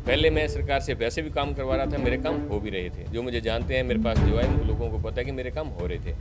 पहले मैं सरकार से वैसे भी काम करवा रहा था, मेरे काम हो भी रहे थे। जो मुझे जानते हैं, मेरे पास जो है, उन लोगों को पता है कि मेरे काम हो रहे थे।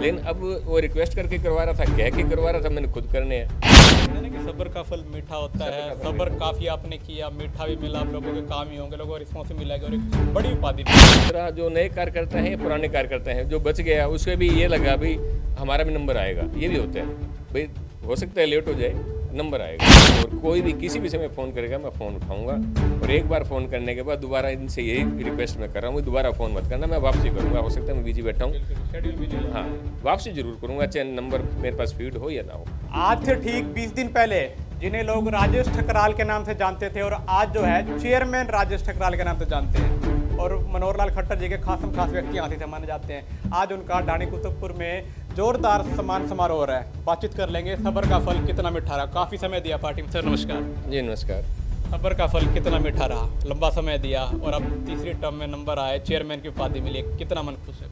लेकिन अब वो रिक्वेस्ट करके करवा रहा था, कह के करवा रहा था, मैंने खुद करने हैं। कहते हैं ना कि सब्र का फल मीठा होता है। सब्र का फल सब्र मीठा। काफ़ी आपने किया, मीठा भी मिला, आप लोगों के काम ही होंगे, लोगों को रिस्पॉन्स भी मिलेगा और एक बड़ी उपाधि भी। दूसरा, जो नए कार्यकर्ता हैं, पुराने कार्यकर्ता हैं, जो बच गया उसके भी ये लगा भी हमारा भी नंबर आएगा। ये भी होता है भाई, हो सकता है लेट हो जाए, नंबर आएगा। और कोई भी किसी भी समय फ़ोन करेगा, मैं फ़ोन उठाऊंगा। और एक बार फ़ोन करने के बाद दोबारा इनसे यही रिक्वेस्ट मैं कर रहा हूँ, दोबारा फ़ोन मत करना, मैं वापसी करूँगा। हो सकता है मैं बिजी बैठा हूँ, शेड्यूल भी नहीं हाँ, वापसी ज़रूर करूँगा, चाहे नंबर मेरे पास फीड हो या ना हो। आज से ठीक 20 दिन पहले जिन्हें लोग राजेश ठकराल के नाम से जानते थे और आज जो है चेयरमैन राजेश ठकराल के नाम से जानते हैं और मनोहर लाल खट्टर जी के खास व्यक्ति यहाँ से माने जाते हैं। आज उनका ढाणी कुतुबपुर में जोरदार सम्मान समारोह हो रहा है। बातचीत कर लेंगे, सब्र का फल कितना मीठा रहा। काफ़ी समय दिया पार्टी में। सर नमस्कार। जी नमस्कार। सब्र का फल कितना मीठा रहा, लंबा समय दिया और अब तीसरी टर्म में नंबर आए, चेयरमैन की उपाधि मिली, कितना मन खुश है?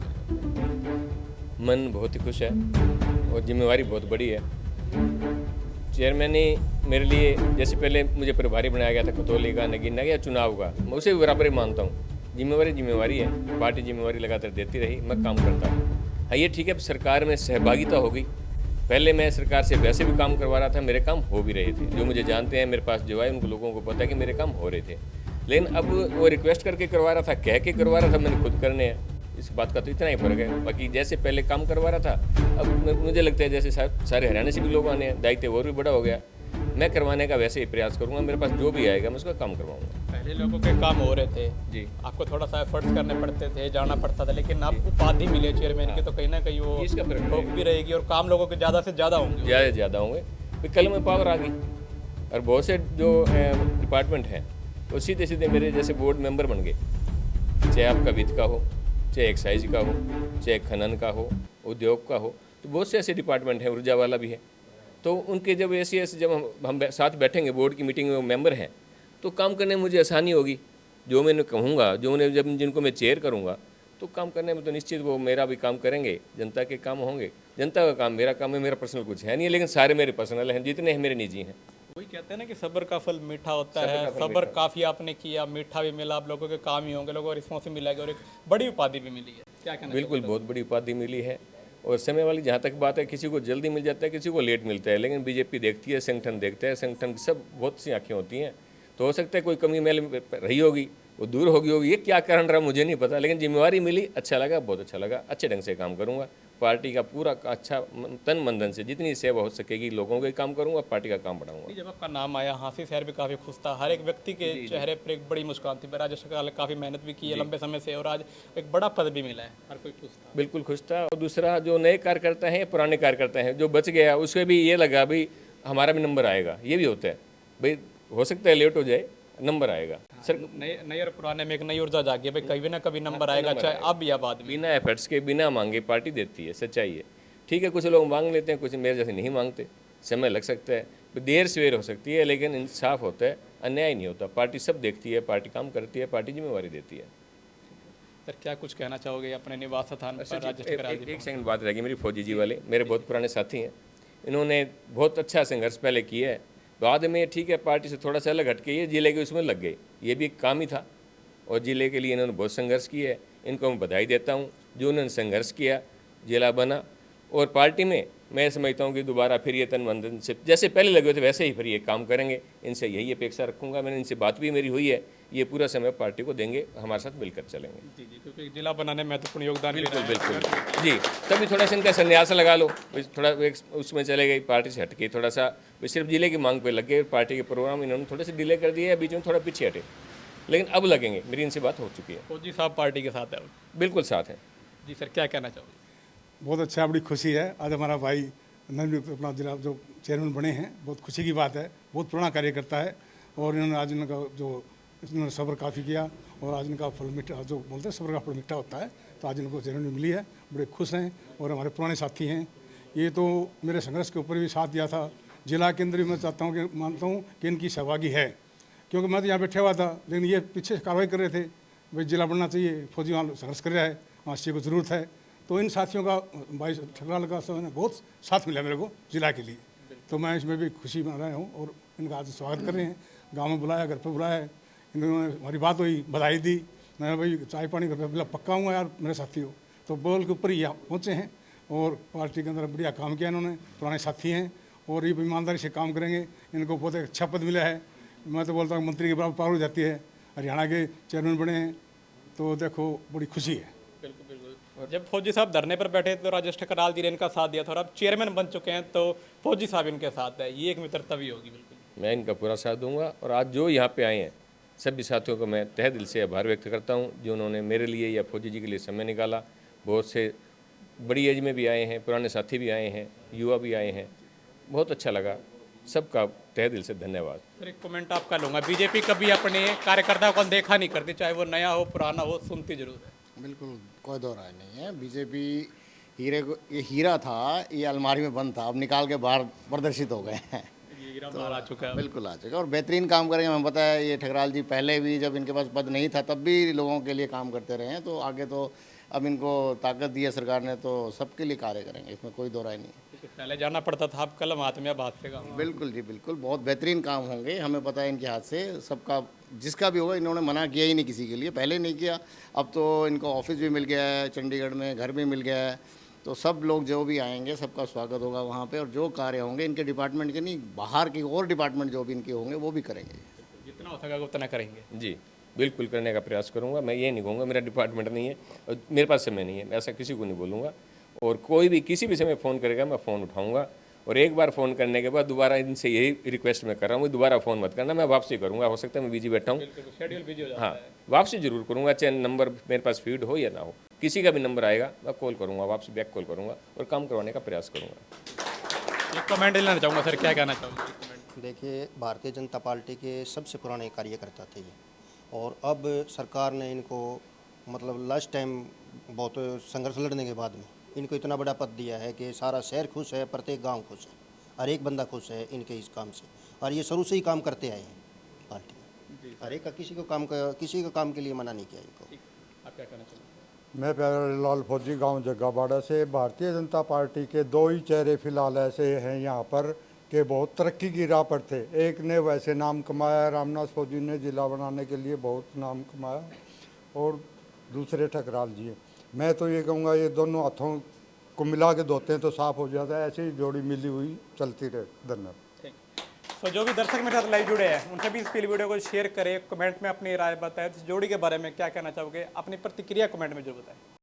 मन बहुत ही खुश है और जिम्मेवारी बहुत बड़ी है। चेयरमैन ने मेरे लिए, जैसे पहले मुझे प्रभारी बनाया गया था खतौली का, नगीना का या चुनाव का, मैं उसे भी बराबर ही मानता हूँ। जिम्मेवारी है, पार्टी जिम्मेवारी लगातार देती रही, मैं काम करता हूँ। हाँ, ये ठीक है, अब सरकार में सहभागिता हो गई। पहले मैं सरकार से वैसे भी काम करवा रहा था, मेरे काम हो भी रहे थे। जो मुझे जानते हैं, मेरे पास जो है, उन लोगों को पता है कि मेरे काम हो रहे थे। लेकिन अब वो रिक्वेस्ट करके करवा रहा था, कह के करवा रहा था, मैंने खुद करने हैं। इस बात का तो इतना ही फर्क है। बाकी जैसे पहले काम करवा रहा था, अब मुझे लगता है जैसे सारे हरियाणा से भी लोग आने हैं, दायित्व और भी बड़ा हो गया। मैं करवाने का वैसे ही प्रयास करूंगा, मेरे पास जो भी आएगा मैं उसका काम करवाऊंगा। पहले लोगों के काम हो रहे थे जी, आपको थोड़ा सा एफर्ट्स करने पड़ते थे, जाना पड़ता था, लेकिन अब उपाधि मिले चेयरमैन की तो कहीं ना कहीं वो इसका फर्क ठोक भी रहेगी और काम लोगों के ज़्यादा से ज़्यादा होंगे। ज़्यादा से ज़्यादा होंगे। फिर कल में पावर आ गई और बहुत से जो डिपार्टमेंट हैं वो सीधे सीधे मेरे जैसे बोर्ड मेंबर बन गए। चाहे आपका वित्त का हो, चाहे एक्साइज का हो, चाहे खनन का हो, उद्योग का हो, तो बहुत से ऐसे डिपार्टमेंट हैं, ऊर्जा वाला भी है। तो उनके जब ऐसे जब हम साथ बैठेंगे बोर्ड की मीटिंग में, वो मेंबर हैं, तो काम करने में मुझे आसानी होगी। जो मैंने कहूँगा, जब जिनको मैं चेयर करूँगा, तो काम करने में तो निश्चित वो मेरा भी काम करेंगे, जनता के काम होंगे। जनता का काम मेरा काम है, मेरा पर्सनल कुछ है नहीं, लेकिन सारे मेरे पर्सनल हैं, जितने हैं मेरे निजी हैं। वही कहते हैं ना कि सब्र का फल मीठा होता सब्र है। का फल सब्र मीठा। काफ़ी आपने किया, मीठा भी मिला, आप लोगों के काम ही होंगे, लोगों को रिस्पॉन्स भी मिलेगा और एक बड़ी उपाधि भी मिली है। क्या कहना बिल्कुल, बहुत बड़ी उपाधि मिली है। और समय वाली जहाँ तक बात है, किसी को जल्दी मिल जाता है, किसी को लेट मिलता है, लेकिन बीजेपी देखती है, संगठन देखता है, संगठन की सब बहुत सी आँखें होती हैं। तो हो सकता है कोई कमी मेल रही होगी, वो दूर होगी, ये क्या कारण रहा मुझे नहीं पता, लेकिन जिम्मेवारी मिली, अच्छा लगा, बहुत अच्छा लगा। अच्छे ढंग से काम करूँगा, पार्टी का पूरा अच्छा तन मन धन से जितनी सेवा हो सकेगी लोगों का काम करूँगा, पार्टी का काम बढ़ाऊँगा। जब आपका नाम आया, हांसी शहर भी काफ़ी खुश था, हर एक व्यक्ति के चेहरे पर एक बड़ी मुस्कान थी। राजेश ठकराल ने काफ़ी मेहनत भी की है लंबे समय से और आज एक बड़ा पद भी मिला है, हर कोई खुश था। बिल्कुल खुश था। और दूसरा, जो नए कार्यकर्ता हैं, पुराने कार्यकर्ता हैं, जो बच गया उसके भी ये लगा भी हमारा भी नंबर आएगा। ये भी होता है भाई, हो सकता है लेट हो जाए, नंबर आएगा। सर, नए और पुराने में एक नई ऊर्जा जागी है भाई, कभी ना कभी नंबर आएगा, चाहे अब या बाद में। बिना एफर्ट्स के, बिना मांगे पार्टी देती है, सच्चाई है। ठीक है, कुछ लोग मांग लेते हैं, कुछ मेरे जैसे नहीं मांगते, समय लग सकता है, देर सवेर हो सकती है, लेकिन इंसाफ होता है, अन्याय नहीं होता। पार्टी सब देखती है, पार्टी काम करती है, पार्टी जिम्मेवारी देती है। सर क्या कुछ कहना चाहोगे अपने निवास स्थान पर राजेश ठकराल जी? एक सेकंड बात रहेगी मेरी। फौजी जी वाले मेरे बहुत पुराने साथी हैं, इन्होंने बहुत अच्छा संघर्ष पहले किया है। बाद में ठीक है, पार्टी से थोड़ा सा अलग हटके ये जिले के उसमें लग गए, ये भी एक काम ही था और जिले के लिए इन्होंने बहुत संघर्ष किया है। इनको मैं बधाई देता हूँ, जो उन्होंने संघर्ष किया, जिला बना। और पार्टी में मैं समझता हूँ कि दोबारा फिर ये तन मन धन से जैसे पहले लगे हुए थे वैसे ही फिर ये काम करेंगे। इनसे यही अपेक्षा रखूँगा, मैंने इनसे बात भी मेरी हुई है, ये पूरा समय पार्टी को देंगे, हमारे साथ मिलकर चलेंगे। जी जी, क्योंकि जिला बनाने में महत्वपूर्ण योगदान भी बिल्कुल रहा है। बिल्कुल जी। तभी थोड़ा सा इनका संन्यास लगा लो, थोड़ा एक उसमें चले गई, पार्टी से हटके थोड़ा सा सिर्फ जिले की मांग पे लग गए। पार्टी के प्रोग्राम इन्होंने थोड़े से डिले कर दिए, बीच में थोड़ा पीछे हटे, लेकिन अब लगेंगे। मेरी इनसे बात हो चुकी है, फौजी साहब पार्टी के साथ है अब। बिल्कुल साथ हैं। जी सर, क्या कहना चाहोगे? बहुत अच्छा, बड़ी खुशी है। आज हमारा भाई नवनियुक्त अपना जिला जो चेयरमैन बने हैं, बहुत खुशी की बात है। बहुत पुराना कार्यकर्ता है और इन्होंने आज इनका जो इन्होंने सब्र काफ़ी किया और आज इनका फल मीठा, जो बोलते हैं सब्र का फल मीठा होता है, तो आज इनको चेयरमैन मिली है, बड़े खुश हैं। और हमारे पुराने साथी हैं, ये तो मेरे संघर्ष के ऊपर भी साथ दिया था। जिला के अंदर भी मैं चाहता हूँ कि मानता हूँ कि इनकी सहभागी है, क्योंकि मैं तो यहाँ बैठा हुआ था, लेकिन ये पीछे कार्रवाई कर रहे थे, भाई जिला बनना चाहिए, फौजी वहाँ संघर्ष कर रहा है, वहाँ सी को ज़रूरत है। तो इन साथियों का, भाई ठकराल का सब ने बहुत साथ मिला मेरे को जिला के लिए, तो मैं इसमें भी खुशी मना रहा हूँ। और इनका आज स्वागत कर रहे हैं, गांव में बुलाया, घर पर बुलाया है, इन्होंने हमारी बात हुई, बधाई दी। मैंने भाई चाय पानी का मैं पक्का हूँ यार मेरे साथी हो, तो बोल के ऊपर ही यहाँ पहुँचे हैं और पार्टी के अंदर बढ़िया काम किया इन्होंने, पुराने साथी हैं और ये ईमानदारी से काम करेंगे। इनको बहुत अच्छा पद मिला है, मैं तो बोलता हूँ मंत्री के बराबर पावर हो जाती है। हरियाणा के चेयरमैन बने हैं तो देखो बड़ी खुशी है। बिल्कुल बिल्कुल। जब फौजी साहब धरने पर बैठे तो राजेश ठकराल जी ने इनका साथ दिया था और अब चेयरमैन बन चुके हैं तो फौजी साहब इनके साथ है, ये एक मित्रता भी होगी। बिल्कुल मैं इनका पूरा साथ दूंगा और आज जो यहाँ पे आए हैं सभी साथियों को मैं तहे दिल से आभार व्यक्त करता हूँ जो उन्होंने मेरे लिए या फौजी जी के लिए समय निकाला। बहुत से बड़ी एज में भी आए हैं, पुराने साथी भी आए हैं, युवा भी आए हैं, बहुत अच्छा लगा। सबका तहे दिल से धन्यवाद। सर एक कमेंट आपका लूँगा, बीजेपी कभी अपने कार्यकर्ताओं को देखा नहीं करती, चाहे वो नया हो पुराना हो, सुनती जरूर है। बिल्कुल कोई दो राय नहीं है। बीजेपी हीरे को, ये हीरा था, ये अलमारी में बंद था, अब निकाल के बाहर प्रदर्शित हो गए हैं। ये हीरा बाहर आ चुका है। बिल्कुल आ चुका और बेहतरीन काम करेंगे। हमें पता है ये ठकराल जी पहले भी जब इनके पास पद नहीं था तब भी लोगों के लिए काम करते रहे हैं, तो आगे तो अब इनको ताकत दी है सरकार ने तो सबके लिए कार्य करेंगे, इसमें कोई दो राय नहीं। पहले जाना पड़ता था, अब कलम हाथ में, अब हाथ से काम। बिल्कुल जी बिल्कुल, बहुत बेहतरीन काम होंगे, हमें पता है इनके हाथ से सबका, जिसका भी होगा। इन्होंने मना किया ही नहीं किसी के लिए, पहले नहीं किया, अब तो इनको ऑफिस भी मिल गया है चंडीगढ़ में, घर भी मिल गया है, तो सब लोग जो भी आएंगे सबका स्वागत होगा वहाँ पे और जो कार्य होंगे इनके डिपार्टमेंट के नहीं, बाहर के और डिपार्टमेंट जो भी इनके होंगे वो भी करेंगे। जितना हो सकेगा उतना करेंगे। जी बिल्कुल करने का प्रयास करूंगा। मैं ये नहीं कहूँगा मेरा डिपार्टमेंट नहीं है और मेरे पास समय नहीं है, ऐसा किसी को नहीं बोलूँगा। और कोई भी किसी भी समय फ़ोन करेगा मैं फ़ोन उठाऊंगा और एक बार फ़ोन करने के बाद दोबारा इनसे यही रिक्वेस्ट मैं कर रहा हूँ, दोबारा फ़ोन मत करना, मैं वापसी करूँगा। हो सकता है मैं बिजी बैठा हूँ, शेड्यूल बिजी हो जाता हाँ वापसी जरूर करूँगा, चाहे नंबर मेरे पास फीड हो या ना हो, किसी का भी नंबर आएगा मैं कॉल करूँगा, वापसी बैक कॉल करूँगा और काम करवाने का प्रयास करूँगा। एक कमेंट लेना चाहूँगा सर, क्या कहना चाहूँगा? देखिए, भारतीय जनता पार्टी के सबसे पुराने कार्यकर्ता थे ये, और अब सरकार ने इनको मतलब लास्ट टाइम बहुत संघर्ष लड़ने के बाद में इनको इतना बड़ा पद दिया है कि सारा शहर खुश है, प्रत्येक गांव खुश है, हर एक बंदा खुश है इनके इस काम से। और ये शुरू से ही काम करते आए हैं पार्टी में, हर एक का किसी का काम के लिए मना नहीं किया इनको। आप क्या कहना चाहूँगा? मैं प्यारेलाल फौजी गांव जग्गाबाड़ा से। भारतीय जनता पार्टी के दो ही चेहरे फिलहाल ऐसे हैं यहाँ पर कि बहुत तरक्की की राह पर थे। एक ने वैसे नाम कमाया, रामनाथ फौजी ने जिला बनाने के लिए बहुत नाम कमाया, और दूसरे ठकराल जी हैं। मैं तो ये कहूँगा ये दोनों हाथों को मिला के धोते हैं तो साफ़ हो जाता है, ऐसे ही जोड़ी मिली हुई चलती रहे। धन्यवाद। तो जो भी दर्शक मेरे साथ लाइव जुड़े हैं उनसे भी इस वीडियो को शेयर करें, कमेंट में अपनी राय बताएं। इस जोड़ी के बारे में क्या कहना चाहोगे, अपनी प्रतिक्रिया कमेंट में जरूर बताएं।